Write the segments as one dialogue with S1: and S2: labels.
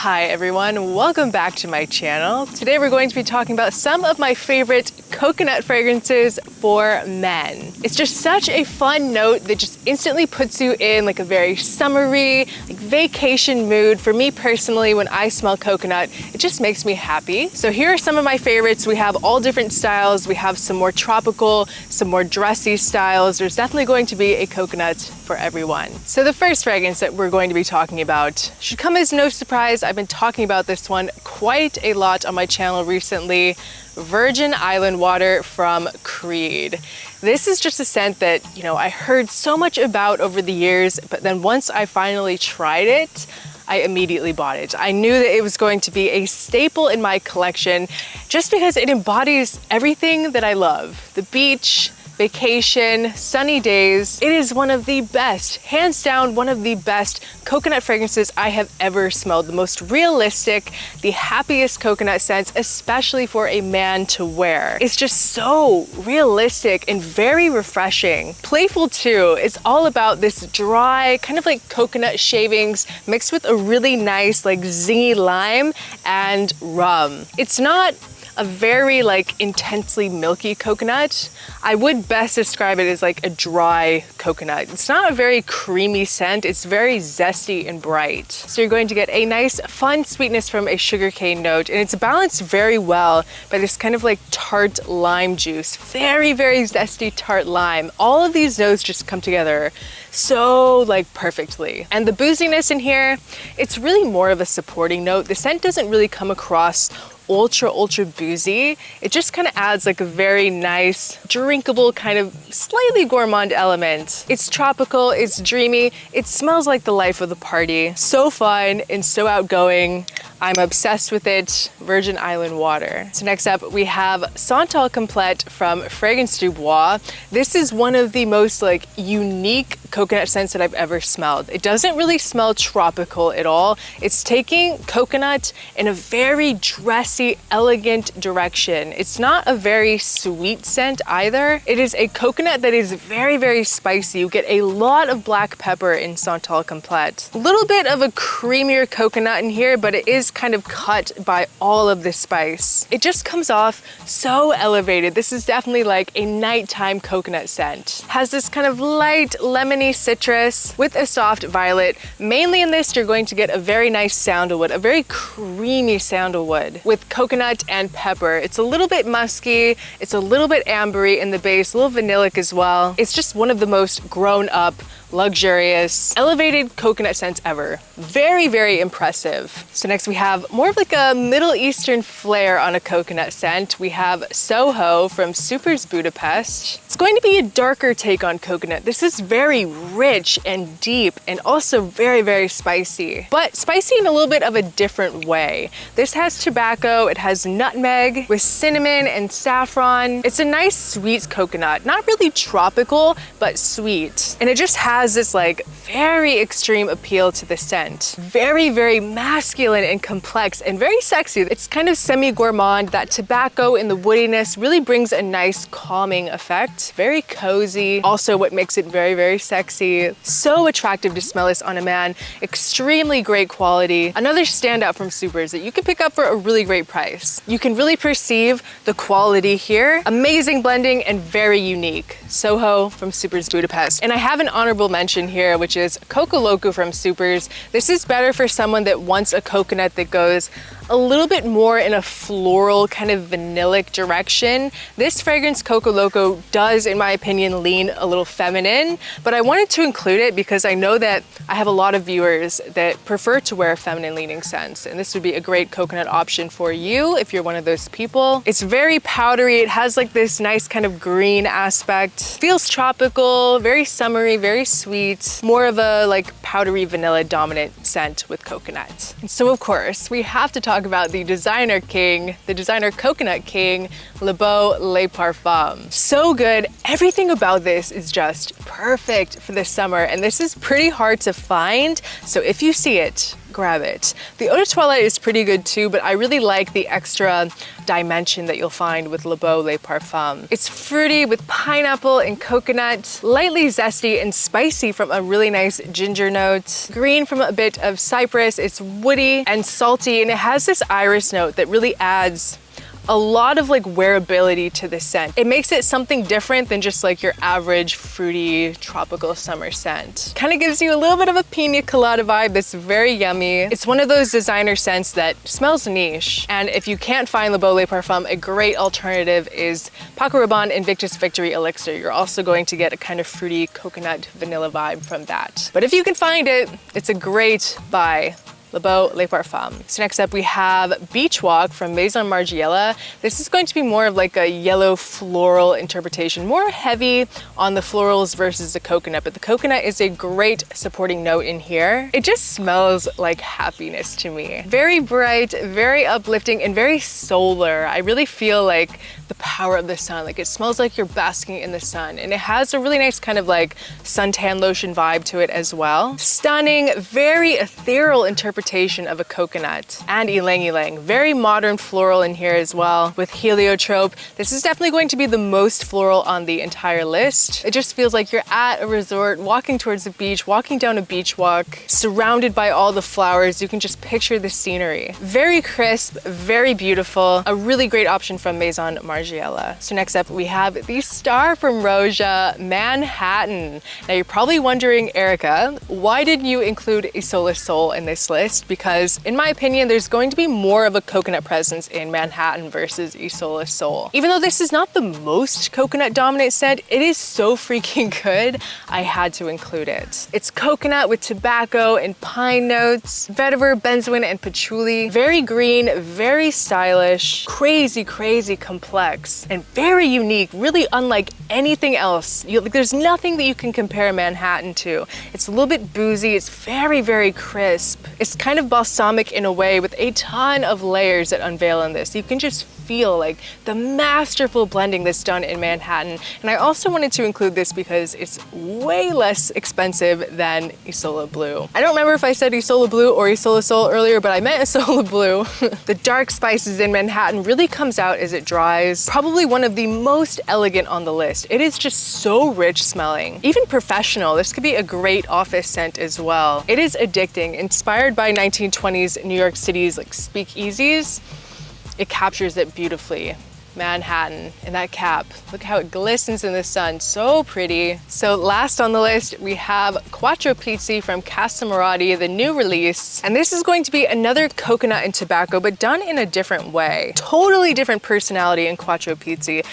S1: Hi everyone, welcome back to my channel. Today we're going to be talking about some of my favorite coconut fragrances for men. It's just such a fun note that just instantly puts you in like a very summery, like vacation mood. For me personally, when I smell coconut, it just makes me happy. So here are some of my favorites. We have all different styles. We have some more tropical, some more dressy styles. There's definitely going to be a coconut for everyone. So the first fragrance that we're going to be talking about should come as no surprise. I've been talking about this one quite a lot on my channel recently. Virgin Island Water from Creed. This is just a scent that, I heard so much about over the years, but then once I finally tried it, I immediately bought it. I knew that it was going to be a staple in my collection just because it embodies everything that I love. The beach, vacation, sunny days. It is one of the best, hands down, one of the best coconut fragrances I have ever smelled. The most realistic, the happiest coconut scents, especially for a man to wear. It's just so realistic and very refreshing. Playful too. It's all about this dry, kind of like coconut shavings mixed with a really nice, like zingy lime and rum. It's not a very intensely milky coconut. I would best describe it as like a dry coconut. It's not a very creamy scent. It's very zesty and bright. So you're going to get a nice fun sweetness from a sugarcane note, and it's balanced very well by this kind of like tart lime juice. Very, very zesty tart lime. All of these notes just come together so perfectly. And the booziness in here, it's really more of a supporting note. The scent doesn't really come across ultra boozy. It just kind of adds like a very nice, drinkable, kind of slightly gourmand element. It's tropical, it's dreamy, it smells like the life of the party. So fun and so outgoing. I'm obsessed with it. Virgin Island Water. So next up we have Santal Complet from Fragrance du Bois. This is one of the most unique coconut scents that I've ever smelled. It doesn't really smell tropical at all. It's taking coconut in a very dressy, elegant direction. It's not a very sweet scent either. It is a coconut that is very spicy. You get a lot of black pepper in Santal Complet. A little bit of a creamier coconut in here, but it is kind of cut by all of the spice. It just comes off so elevated. This is definitely like a nighttime coconut scent. Has this kind of light lemony citrus with a soft violet. Mainly in this, you're going to get a very nice sandalwood, a very creamy sandalwood with coconut and pepper. It's a little bit musky. It's a little bit ambery in the base, a little vanillic as well. It's just one of the most grown up, luxurious, elevated coconut scents ever. Very impressive. So next we have more of like a Middle Eastern flair on a coconut scent. We have SOHO from Supers Budapest. It's going to be a darker take on coconut. This is very rich and deep and also very spicy, but spicy in a little bit of a different way. This has tobacco, it has nutmeg with cinnamon and saffron. It's a nice sweet coconut, not really tropical, but sweet. And it just has this very extreme appeal to the scent. Very masculine and complex and very sexy. It's kind of semi-gourmand. That tobacco and the woodiness really brings a nice calming effect. Very cozy. Also what makes it very sexy. So attractive to smell this on a man. Extremely great quality. Another standout from Supers that you can pick up for a really great price. You can really perceive the quality here. Amazing blending and very unique. SOHO from Supers Budapest. And I have an honorable mention here, which is Coco Loco from Supers. This is better for someone that wants a coconut that goes a little bit more in a floral kind of vanillic direction. This fragrance, Coco Loco, does, in my opinion, lean a little feminine, but I wanted to include it because I know that I have a lot of viewers that prefer to wear feminine leaning scents, and this would be a great coconut option for you if you're one of those people. It's very powdery. It has like this nice kind of green aspect. Feels tropical, very summery, very sweet, more of a powdery vanilla dominant scent with coconut. And so of course, we have to talk about the designer king, the designer coconut king, Beau Le Parfum. So good. Everything about this is just perfect for the summer, and this is pretty hard to find. So if you see it, grab it. The Eau de Toilette is pretty good too, but I really like the extra dimension that you'll find with Le Beau Le Parfum. It's fruity with pineapple and coconut, lightly zesty and spicy from a really nice ginger note, green from a bit of cypress. It's woody and salty, and it has this iris note that really adds a lot of like wearability to the scent. It makes it something different than just like your average fruity tropical summer scent. Kind of gives you a little bit of a pina colada vibe that's very yummy. It's one of those designer scents that smells niche. And if you can't find Le Beau Le Parfum, a great alternative is Paco Rabanne Invictus Victory Elixir. You're also going to get a kind of fruity coconut vanilla vibe from that. But if you can find it, it's a great buy. Le Beau Le Parfum. So next up we have Beach Walk from Maison Margiela. This is going to be more of like a yellow floral interpretation, more heavy on the florals versus the coconut, but the coconut is a great supporting note in here. It just smells like happiness to me. Very bright, very uplifting, and very solar. I really feel like the power of the sun. Like it smells like you're basking in the sun, and it has a really nice kind of like suntan lotion vibe to it as well. Stunning, very ethereal interpretation of a coconut and ylang ylang. Very modern floral in here as well with heliotrope. This is definitely going to be the most floral on the entire list. It just feels like you're at a resort, walking towards the beach, walking down a beach walk, surrounded by all the flowers. You can just picture the scenery. Very crisp, very beautiful. A really great option from Maison Margiela. So next up we have the star from Roja, Manhattan. Now you're probably wondering, Erica, why didn't you include Isola Sol in this list? Because in my opinion, there's going to be more of a coconut presence in Manhattan versus Isola Sol. Even though this is not the most coconut dominant scent, it is so freaking good, I had to include it. It's coconut with tobacco and pine notes, vetiver, benzoin, and patchouli. Very green, very stylish, crazy, crazy complex, and very unique, really unlike anything else. There's nothing that you can compare Manhattan to. It's a little bit boozy, it's very, very crisp. It's kind of balsamic in a way with a ton of layers that unveil in this. You can just feel like the masterful blending that's done in Manhattan. And I also wanted to include this because it's way less expensive than Isola Blue. I don't remember if I said Isola Blue or Isola Sol earlier, but I meant Isola Blue. The dark spices in Manhattan really comes out as it dries. Probably one of the most elegant on the list. It is just so rich smelling. Even professional, this could be a great office scent as well. It is addicting, inspired by 1920s New York City's like speakeasies. It captures it beautifully. Manhattan in that cap. Look how it glistens in the sun, so pretty. So last on the list, we have Quattro Pizzi from Casa Marati, the new release. And this is going to be another coconut and tobacco, but done in a different way. Totally different personality in Quattro Pizzi.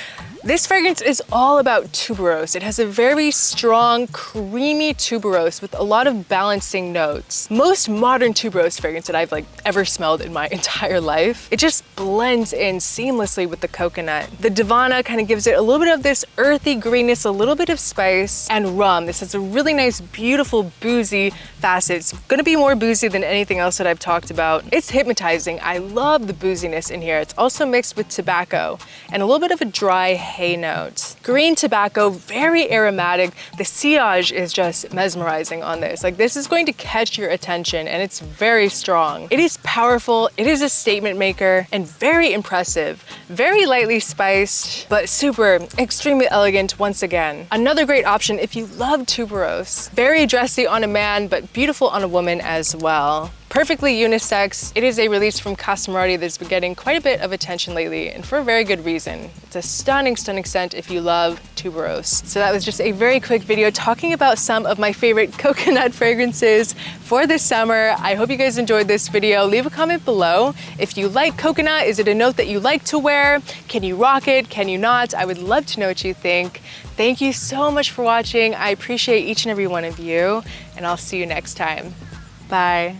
S1: This fragrance is all about tuberose. It has a very strong, creamy tuberose with a lot of balancing notes. Most modern tuberose fragrance that I've ever smelled in my entire life. It just blends in seamlessly with the coconut. The Divana kind of gives it a little bit of this earthy greenness, a little bit of spice, and rum. This has a really nice, beautiful, boozy facet. It's gonna be more boozy than anything else that I've talked about. It's hypnotizing. I love the booziness in here. It's also mixed with tobacco and a little bit of a dry hay note. Green tobacco, very aromatic. The sillage is just mesmerizing on this. This is going to catch your attention, and it's very strong. It is powerful, it is a statement maker, and very impressive. Very lightly spiced, but super, extremely elegant once again. Another great option if you love tuberose. Very dressy on a man, but beautiful on a woman as well. Perfectly unisex. It is a release from Casa Marati that's been getting quite a bit of attention lately, and for a very good reason. It's a stunning, stunning scent if you love tuberose. So that was just a very quick video talking about some of my favorite coconut fragrances for this summer. I hope you guys enjoyed this video. Leave a comment below. If you like coconut, is it a note that you like to wear? Can you rock it? Can you not? I would love to know what you think. Thank you so much for watching. I appreciate each and every one of you, and I'll see you next time. Bye.